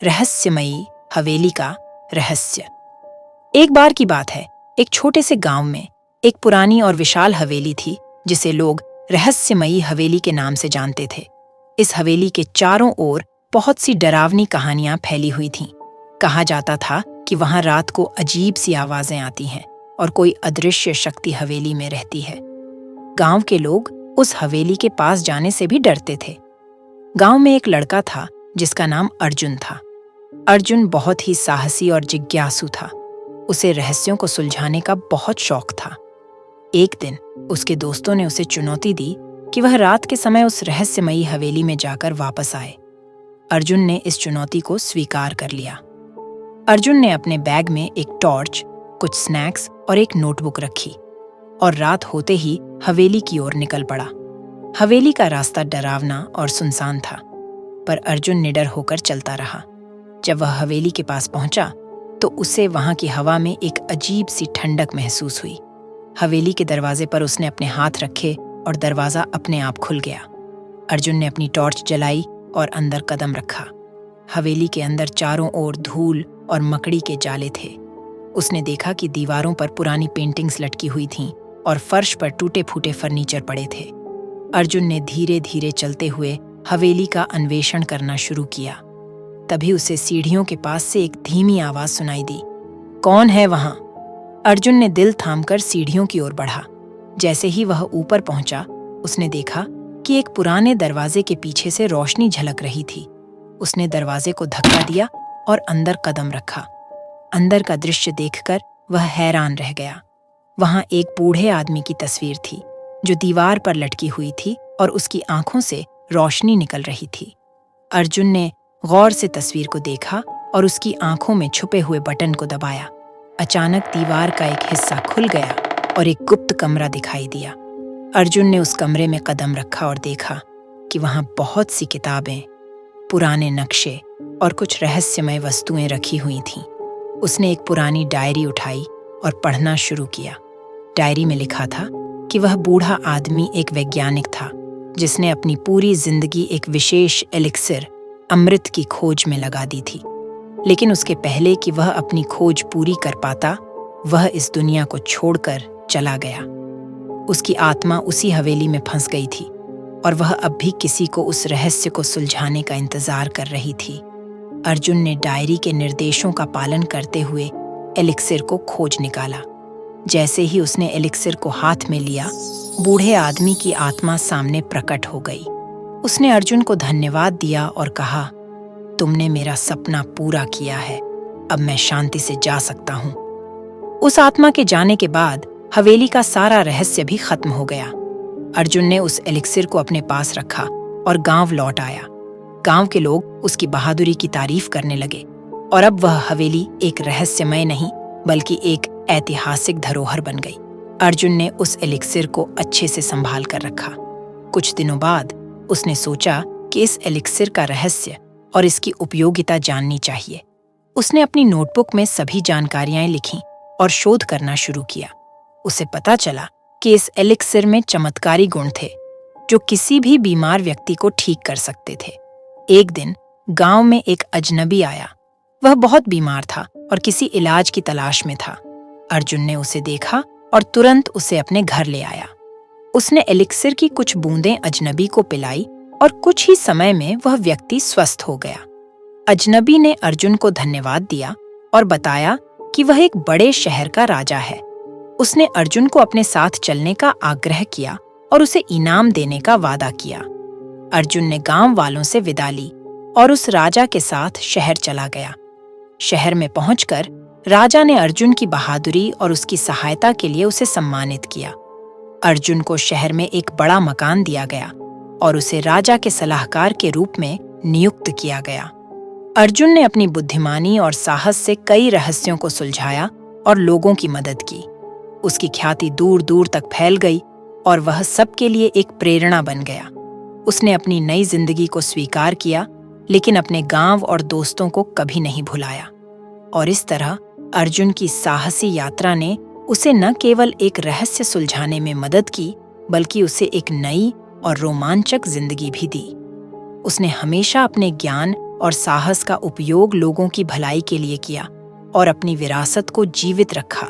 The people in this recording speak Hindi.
रहस्यमयी हवेली का रहस्य। एक बार की बात है, एक छोटे से गांव में एक पुरानी और विशाल हवेली थी जिसे लोग रहस्यमयी हवेली के नाम से जानते थे। इस हवेली के चारों ओर बहुत सी डरावनी कहानियां फैली हुई थीं। कहा जाता था कि वहां रात को अजीब सी आवाजें आती हैं और कोई अदृश्य शक्ति हवेली में रहती है। गांव के लोग उस हवेली के पास जाने से भी डरते थे। गांव में एक लड़का था जिसका नाम अर्जुन था। अर्जुन बहुत ही साहसी और जिज्ञासु था। उसे रहस्यों को सुलझाने का बहुत शौक था। एक दिन उसके दोस्तों ने उसे चुनौती दी कि वह रात के समय उस रहस्यमयी हवेली में जाकर वापस आए। अर्जुन ने इस चुनौती को स्वीकार कर लिया। अर्जुन ने अपने बैग में एक टॉर्च, कुछ स्नैक्स और एक नोटबुक रखी और रात होते ही हवेली की ओर निकल पड़ा। हवेली का रास्ता डरावना और सुनसान था, पर अर्जुन निडर होकर चलता रहा। जब वह हवेली के पास पहुंचा तो उसे वहां की हवा में एक अजीब सी ठंडक महसूस हुई। हवेली के दरवाजे पर उसने अपने हाथ रखे और दरवाजा अपने आप खुल गया। अर्जुन ने अपनी टॉर्च जलाई और अंदर कदम रखा। हवेली के अंदर चारों ओर धूल और मकड़ी के जाले थे। उसने देखा कि दीवारों पर पुरानी पेंटिंग्स लटकी हुई थीं और फर्श पर टूटे फूटे फर्नीचर पड़े थे। अर्जुन ने धीरे धीरे चलते हुए हवेली का अन्वेषण करना शुरू किया। तभी उसे सीढ़ियों के पास से एक धीमी आवाज सुनाई दी। कौन है वहां? अर्जुन ने दिल थामकर सीढ़ियों की ओर बढ़ा। जैसे ही वह ऊपर पहुंचा, उसने देखा कि एक पुराने दरवाजे के पीछे से रोशनी झलक रही थी। उसने दरवाजे को धक्का दिया और अंदर कदम रखा। अंदर का दृश्य देखकर वह हैरान रह गया। वहां एक बूढ़े आदमी की तस्वीर थी जो दीवार पर लटकी हुई थी और उसकी आंखों से रोशनी निकल रही थी। अर्जुन ने गौर से तस्वीर को देखा और उसकी आंखों में छुपे हुए बटन को दबाया। अचानक दीवार का एक हिस्सा खुल गया और एक गुप्त कमरा दिखाई दिया। अर्जुन ने उस कमरे में कदम रखा और देखा कि वहां बहुत सी किताबें, पुराने नक्शे और कुछ रहस्यमय वस्तुएं रखी हुई थीं। उसने एक पुरानी डायरी उठाई और पढ़ना शुरू किया। डायरी में लिखा था कि वह बूढ़ा आदमी एक वैज्ञानिक था जिसने अपनी पूरी जिंदगी एक विशेष एलिक्सिर, अमृत की खोज में लगा दी थी। लेकिन उसके पहले कि वह अपनी खोज पूरी कर पाता, वह इस दुनिया को छोड़कर चला गया। उसकी आत्मा उसी हवेली में फंस गई थी और वह अब भी किसी को उस रहस्य को सुलझाने का इंतजार कर रही थी। अर्जुन ने डायरी के निर्देशों का पालन करते हुए एलिक्सिर को खोज निकाला। जैसे ही उसने एलिक्सिर को हाथ में लिया, बूढ़े आदमी की आत्मा सामने प्रकट हो गई। उसने अर्जुन को धन्यवाद दिया और कहा, तुमने मेरा सपना पूरा किया है, अब मैं शांति से जा सकता हूँ। उस आत्मा के जाने के बाद हवेली का सारा रहस्य भी खत्म हो गया। अर्जुन ने उस एलिक्सिर को अपने पास रखा और गांव लौट आया। गांव के लोग उसकी बहादुरी की तारीफ करने लगे और अब वह हवेली एक रहस्यमय नहीं बल्कि एक ऐतिहासिक धरोहर बन गई। अर्जुन ने उस एलिक्सिर को अच्छे से संभाल कर रखा। कुछ दिनों बाद उसने सोचा कि इस एलिक्सिर का रहस्य और इसकी उपयोगिता जाननी चाहिए। उसने अपनी नोटबुक में सभी जानकारियां लिखीं और शोध करना शुरू किया। उसे पता चला कि इस एलिक्सिर में चमत्कारी गुण थे जो किसी भी बीमार व्यक्ति को ठीक कर सकते थे। एक दिन गांव में एक अजनबी आया। वह बहुत बीमार था और किसी इलाज की तलाश में था। अर्जुन ने उसे देखा और तुरंत उसे अपने घर ले आया। उसने एलिक्सिर की कुछ बूंदें अजनबी को पिलाई और कुछ ही समय में वह व्यक्ति स्वस्थ हो गया। अजनबी ने अर्जुन को धन्यवाद दिया और बताया कि वह एक बड़े शहर का राजा है। उसने अर्जुन को अपने साथ चलने का आग्रह किया और उसे इनाम देने का वादा किया। अर्जुन ने गांव वालों से विदा ली और उस राजा के साथ शहर चला गया। शहर में पहुंचकर राजा ने अर्जुन की बहादुरी और उसकी सहायता के लिए उसे सम्मानित किया। अर्जुन को शहर में एक बड़ा मकान दिया गया और उसे राजा के सलाहकार के रूप में नियुक्त किया गया। अर्जुन ने अपनी बुद्धिमानी और साहस से कई रहस्यों को सुलझाया और लोगों की मदद की। उसकी ख्याति दूर दूर तक फैल गई और वह सबके लिए एक प्रेरणा बन गया। उसने अपनी नई जिंदगी को स्वीकार किया, लेकिन अपने गांव और दोस्तों को कभी नहीं भुलाया। और इस तरह अर्जुन की साहसी यात्रा ने उसे न केवल एक रहस्य सुलझाने में मदद की, बल्कि उसे एक नई और रोमांचक जिंदगी भी दी। उसने हमेशा अपने ज्ञान और साहस का उपयोग लोगों की भलाई के लिए किया और अपनी विरासत को जीवित रखा।